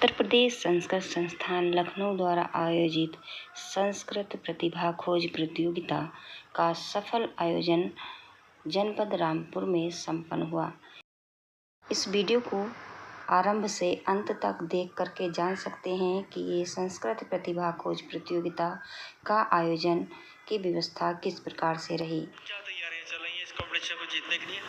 उत्तर प्रदेश संस्कृत संस्थान लखनऊ द्वारा आयोजित संस्कृत प्रतिभा खोज प्रतियोगिता का सफल आयोजन जनपद रामपुर में संपन्न हुआ। इस वीडियो को आरंभ से अंत तक देख करके जान सकते हैं कि ये संस्कृत प्रतिभा खोज प्रतियोगिता का आयोजन की व्यवस्था किस प्रकार से रही। क्या तैयारियां चल रही हैं इस कॉम्पिटिशन को जीतने के लिए?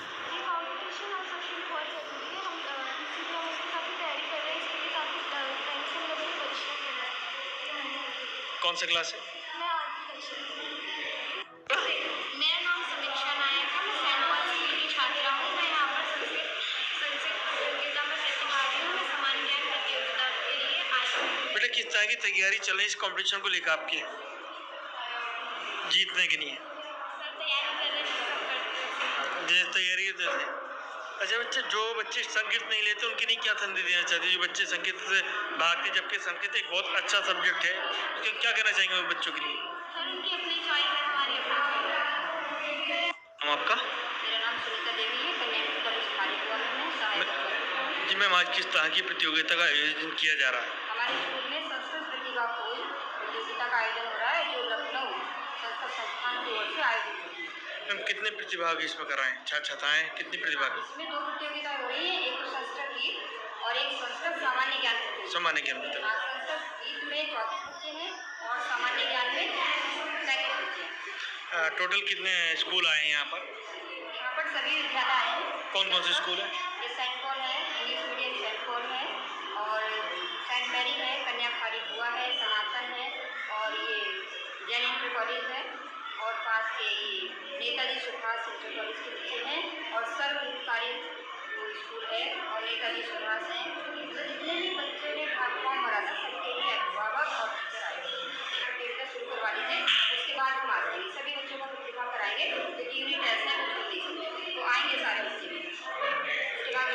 कौन सा क्लास है? मेरा नाम समीक्षा नायक है। मैं सेंट पॉल्स की छात्रा हूँ। मैं यहाँ पर संस्कृत प्रतियोगिता में प्रतिभागी हूँ। मैं सामान्य ज्ञान प्रतियोगिता के लिए आई हूँ। बेटा किस तरह की तैयारी चल रही है इस कॉम्पिटिशन को लेकर आपकी जीतने के लिए? सर तैयारी कर रहे हैं, सब करते हैं। तैयारी कर रहे हैं। अच्छा बच्चे, जो बच्चे संगीत नहीं लेते उनके लिए क्या संदेश देना चाहते हैं? जो बच्चे संगीत से भागते, जबकि संगीत एक बहुत अच्छा सब्जेक्ट है, उसके क्या कहना चाहेंगे वो बच्चों के लिए? सर उनकी अपनी चॉइस है, हमारी अपनी चॉइस है। हम आपका? मेरा नाम सुनीता देवी है। कन्या कॉलेज खालीपुरा में मैं सहायक। जी मैम, आज किस तरह की प्रतियोगिता का आयोजन किया जा रहा है? हमारे स्कूल में संस्कृत प्रतिभा खोज प्रतियोगिता का आयोजन हो रहा है, जो लखनऊ संस्कृत संस्थान की ओर से आयोजित होती है। मैम कितने प्रतिभागी इसमें कराएं? छात्राएं कितनी प्रतिभागी? इसमें दो प्रतियोगिताएं हो रही है, एक तो संस्कृत गीत और एक संस्कृत सामान्य ज्ञान प्रतियोगिता। सामान्य ज्ञान प्रतियोगिता। संस्कृत गीत में 34 बच्चे हैं और सामान्य ज्ञान में 35 बच्चे हैं। टोटल कितने स्कूल आए हैं यहाँ पर? यहाँ पर सभी विद्यालय आए हैं। कौन कौन से स्कूल है? ये सेंट पॉल है, इंग्लिश मीडियम सेंट पॉल है, और सेंट मैरी है, कन्या खालीपुरा है, सनातन है, और ये जैन इंटर कॉलेज है, और पास के ये नेताजी सुभाष इंटर कॉलेज के बच्चे हैं, और सर्वकारी स्कूल है, और नेताजी सुभाष है। तो जितने भी बच्चों ने फॉर्म भरा था सबके लिए अभिभावक और टीचर आए थे। प्रतियोगिता शुरू करवा लीजिए, उसके बाद हम आ जाएंगे। सभी बच्चों को प्रतिभा कराएंगे, क्योंकि यूनिट टेस्ट है, कुछ नहीं समझेंगे तो आएंगे सारे बच्चे भी। उसके बाद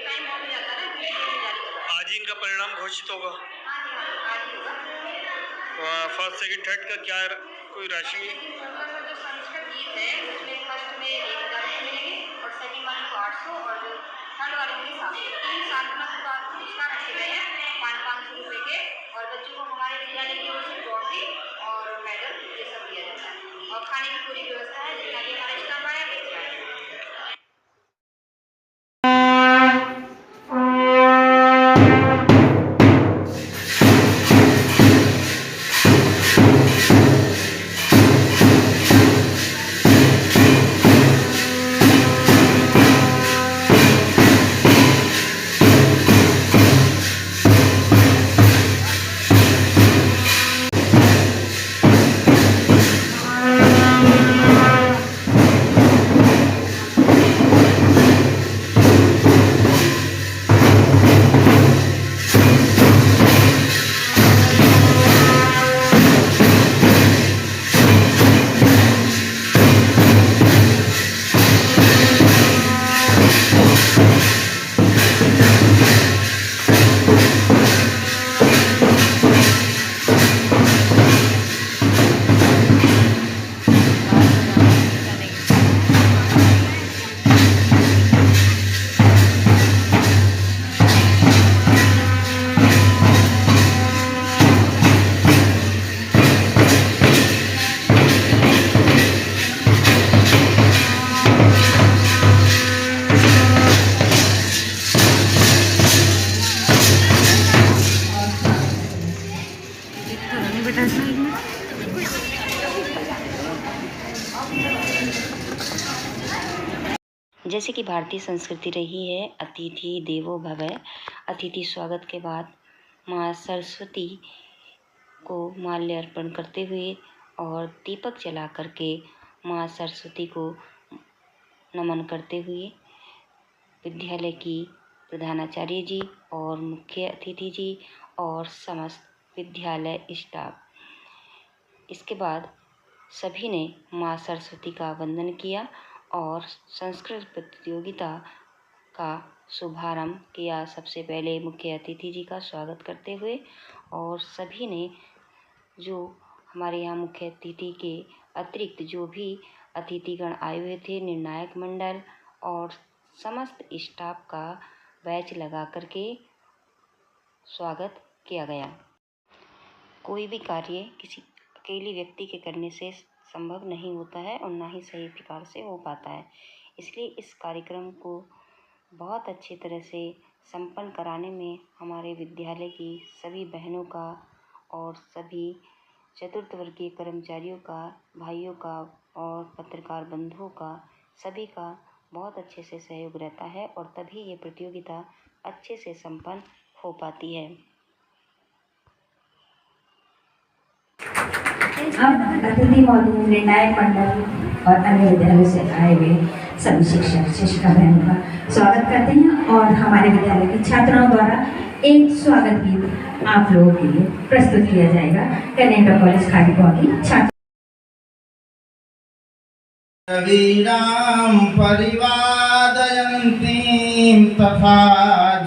टाइम हो जाता है ना, आज ही इनका परिणाम घोषित होगा? हाँ जी हाँ, आज ही होगा। फर्स्ट सेकंड थर्ड का क्या कोई राशि? जो संस्कृत गीत है उसमें फर्स्ट में 1000 रुपये मिलेंगे, और सेकंड वाले को 800, और जो थर्ड वाले को 700। 3 साधनात्मक का पुरस्कार रखे गए हैं 500 रुपये के, और बच्चों को हमारे विद्यालय की ओर से ट्रॉफी और मेडल ये सब दिया जाता है, और खाने की पूरी व्यवस्था है। जितना भी हमारे स्टाफ आया बच्चे आए। जैसे कि भारतीय संस्कृति रही है, अतिथि देवो भव। अतिथि स्वागत के बाद माँ सरस्वती को माल्य अर्पण करते हुए और दीपक जला करके माँ सरस्वती को नमन करते हुए विद्यालय की प्रधानाचार्य जी और मुख्य अतिथि जी और समस्त विद्यालय स्टाफ, इसके बाद सभी ने माँ सरस्वती का वंदन किया और संस्कृत प्रतियोगिता का शुभारंभ किया। सबसे पहले मुख्य अतिथि जी का स्वागत करते हुए, और सभी ने जो हमारे यहाँ मुख्य अतिथि के अतिरिक्त जो भी अतिथिगण आए हुए थे, निर्णायक मंडल और समस्त स्टाफ का बैच लगा करके स्वागत किया गया। कोई भी कार्य किसी अकेले व्यक्ति के करने से संभव नहीं होता है और ना ही सही प्रकार से हो पाता है। इसलिए इस कार्यक्रम को बहुत अच्छी तरह से संपन्न कराने में हमारे विद्यालय की सभी बहनों का और सभी चतुर्थ वर्गीय कर्मचारियों का, भाइयों का और पत्रकार बंधुओं का, सभी का बहुत अच्छे से सहयोग रहता है और तभी ये प्रतियोगिता अच्छे से संपन्न हो पाती है। अब अतिथि महोदय निर्णायक मंडल और अन्य विद्यालयों से आए हुए सभी शिक्षक शिक्षिका बहनों का स्वागत करते हैं और हमारे विद्यालय के छात्राओं द्वारा एक स्वागत गीत आप लोगों के लिए प्रस्तुत किया जाएगा। कन्या इंटर कॉलेज खाड़ीकुआ की छात्र वीरां परिवादयन्तीं तथा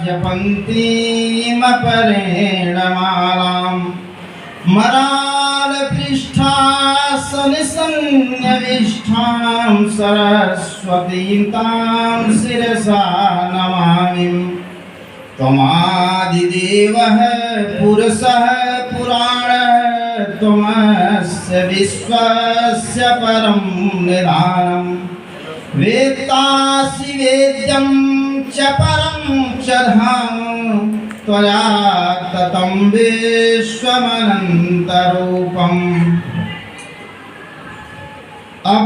जपन्तीं अपरेण मालां मरालपृष्ठासनसन्निविष्टां सरस्वतीं तां शिरसा नमामि। त्वमादिदेवः पुरुषः पुराणः त्वमस्य विश्वस्य परं निधानम् वेत्तासि वेद्यं च परं च धाम त्वया ततं विश्वमनन्तरूपम्। अब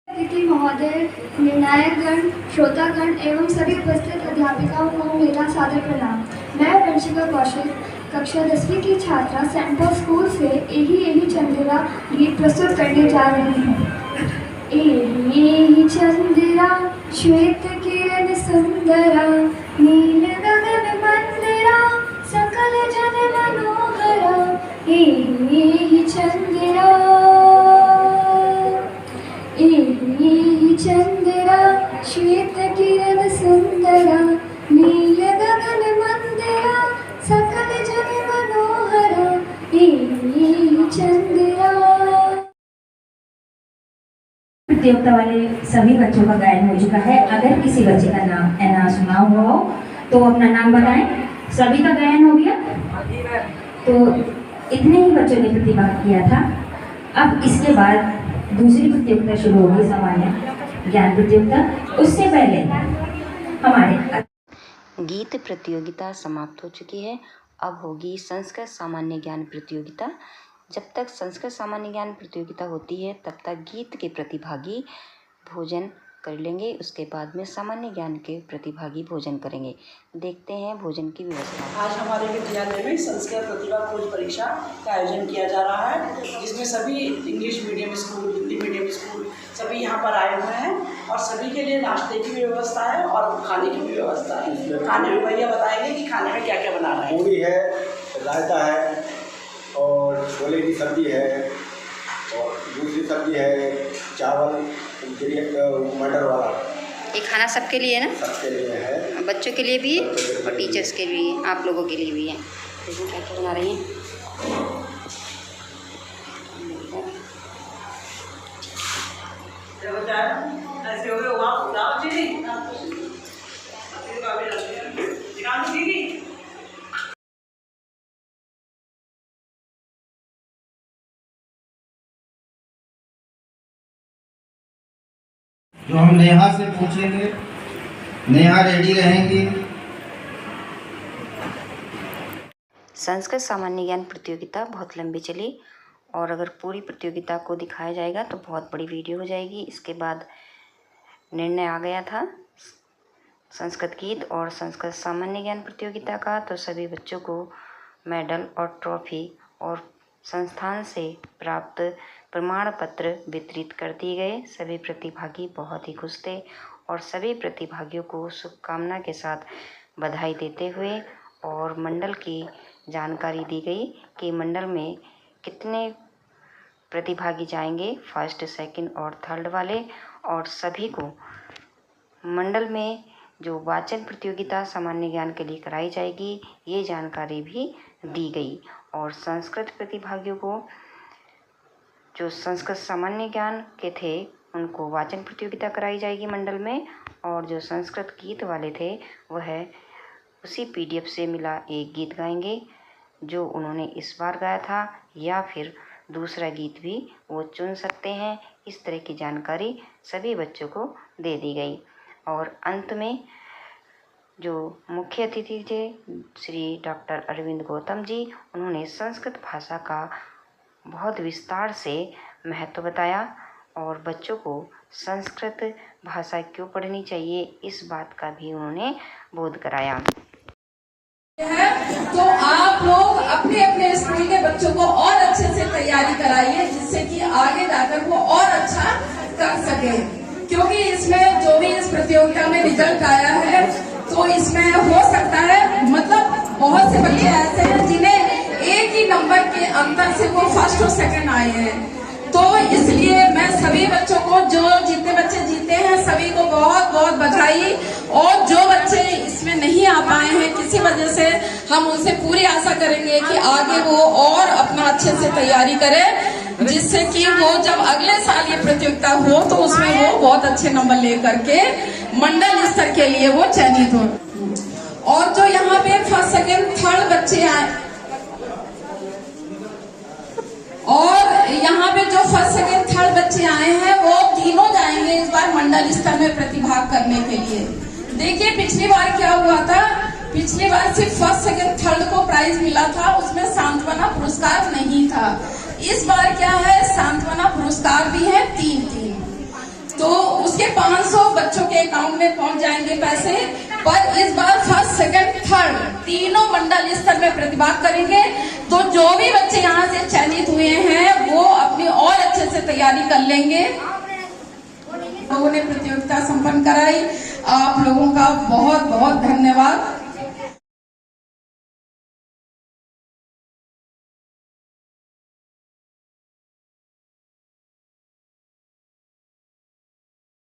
अतिथि महोदय, निर्णायकगण, श्रोतागण एवं सभी उपस्थित अध्यापिकाओं को मेरा सादर प्रणाम। मैं वंशिका कौशिक कक्षा 10वीं की छात्रा सेंट पॉल स्कूल से एही चंद्रा गीत प्रस्तुत करने जा रही हूँ। एही चंद्रा श्वेत किरण सुंदरा नील गगन मंदिरा सकल जन मनोहरा। एही चंद्रा चंद्रा श्वेत किरण सुंदरा नील गगन मंदिरा सकल जन मनोहरा। चंद्रा। प्रतियोगिता वाले सभी बच्चों का गायन हो चुका है। अगर किसी बच्चे का नाम ऐना सुना हुआ हो तो अपना नाम बताएं। सभी का गायन हो गया तो इतने ही बच्चों ने प्रतिभाग किया था। अब इसके बाद दूसरी प्रतियोगिता शुरू होगी, सामान्य ज्ञान प्रतियोगिता। उससे पहले हमारे गीत प्रतियोगिता समाप्त हो चुकी है। अब होगी संस्कृत सामान्य ज्ञान प्रतियोगिता। जब तक संस्कृत सामान्य ज्ञान प्रतियोगिता होती है तब तक गीत के प्रतिभागी भोजन कर लेंगे। उसके बाद में सामान्य ज्ञान के प्रतिभागी भोजन करेंगे। देखते हैं भोजन की व्यवस्था। आज हमारे विद्यालय में संस्कृत प्रतिभा खोज परीक्षा का आयोजन किया जा रहा है, जिसमें सभी English medium school, Hindi medium school सभी यहाँ पर आए हुए हैं और सभी के लिए नाश्ते की भी व्यवस्था है और खाने की भी व्यवस्था है। खाने में भैया बताएंगे कि खाने में क्या क्या बना रहे हैं। पूरी है, रायता है और छोले की सब्जी है और दूसरी सब्जी है, चावल मटर वाला। ये खाना सबके लिए है ना? सबके लिए है, बच्चों के लिए भी और टीचर्स के लिए, आप लोगों के लिए भी है। देखो क्या क्या बना रही हैं। ऐसे हो गए वहाँ जो हम नेहा से पूछेंगे, नेहा रेडी रहेंगी। संस्कृत सामान्य ज्ञान प्रतियोगिता बहुत लंबी चली और अगर पूरी प्रतियोगिता को दिखाया जाएगा तो बहुत बड़ी वीडियो हो जाएगी। इसके बाद निर्णय आ गया था संस्कृत गीत और संस्कृत सामान्य ज्ञान प्रतियोगिता का, तो सभी बच्चों को मेडल और ट्रॉफी और संस्थान से प्राप्त प्रमाण पत्र वितरित कर दिए गए। सभी प्रतिभागी बहुत ही खुश थे और सभी प्रतिभागियों को शुभकामना के साथ बधाई देते हुए और मंडल की जानकारी दी गई कि मंडल में कितने प्रतिभागी जाएंगे, फर्स्ट, सेकंड और थर्ड वाले, और सभी को मंडल में जो वाचन प्रतियोगिता सामान्य ज्ञान के लिए कराई जाएगी ये जानकारी भी दी गई और संस्कृत प्रतिभागियों को जो संस्कृत सामान्य ज्ञान के थे उनको वाचन प्रतियोगिता कराई जाएगी मंडल में, और जो संस्कृत गीत वाले थे वह उसी PDF से मिला एक गीत गाएंगे जो उन्होंने इस बार गाया था, या फिर दूसरा गीत भी वो चुन सकते हैं। इस तरह की जानकारी सभी बच्चों को दे दी गई। और अंत में जो मुख्य अतिथि थे श्री डॉक्टर अरविंद गौतम जी, उन्होंने संस्कृत भाषा का बहुत विस्तार से महत्व बताया और बच्चों को संस्कृत भाषा क्यों पढ़नी चाहिए इस बात का भी उन्होंने बोध कराया। तो आप लोग अपने अपने स्कूल के बच्चों को और अच्छे से तैयारी कराइए, जिससे कि आगे जाकर वो और अच्छा कर सके, क्योंकि इसमें जो भी इस प्रतियोगिता में रिजल्ट आया है तो इसमें हो सकता है, मतलब बहुत से बच्चे ऐसे हैं जिन्हें एक ही नंबर के अंतर से वो फर्स्ट और सेकंड आए हैं। तो इसलिए मैं सभी बच्चों को, जो जितने बच्चे जीते हैं सभी को बहुत बहुत बधाई, और जो बच्चे इसमें नहीं आ पाए हैं किसी वजह से, हम उनसे पूरी आशा करेंगे कि आगे वो और अपना अच्छे से तैयारी करें, जिससे कि वो जब अगले साल ये प्रतियोगिता हो तो उसमें वो बहुत अच्छे नंबर लेकर के मंडल स्तर के लिए वो चयनित हो। और जो यहाँ पे फर्स्ट सेकेंड थर्ड बच्चे आए, और यहाँ पे जो फर्स्ट सेकेंड थर्ड बच्चे आए हैं वो तीनों जाएंगे इस बार मंडल स्तर में प्रतिभाग करने के लिए। देखिए पिछली बार क्या हुआ था, पिछली बार सिर्फ फर्स्ट सेकेंड थर्ड को प्राइज मिला था, उसमें सांत्वना पुरस्कार नहीं था। इस बार क्या है, सांत्वना पुरस्कार भी है 3-3, तो उसके 500 बच्चों के अकाउंट में पहुंच जाएंगे पैसे। पर इस बार फर्स्ट सेकंड थर्ड तीनों मंडल स्तर में प्रतिभाग करेंगे। तो जो भी बच्चे यहाँ से चयनित हुए हैं वो अपनी और अच्छे से तैयारी कर लेंगे। लोगों ने प्रतियोगिता संपन्न कराई, आप लोगों का बहुत बहुत धन्यवाद।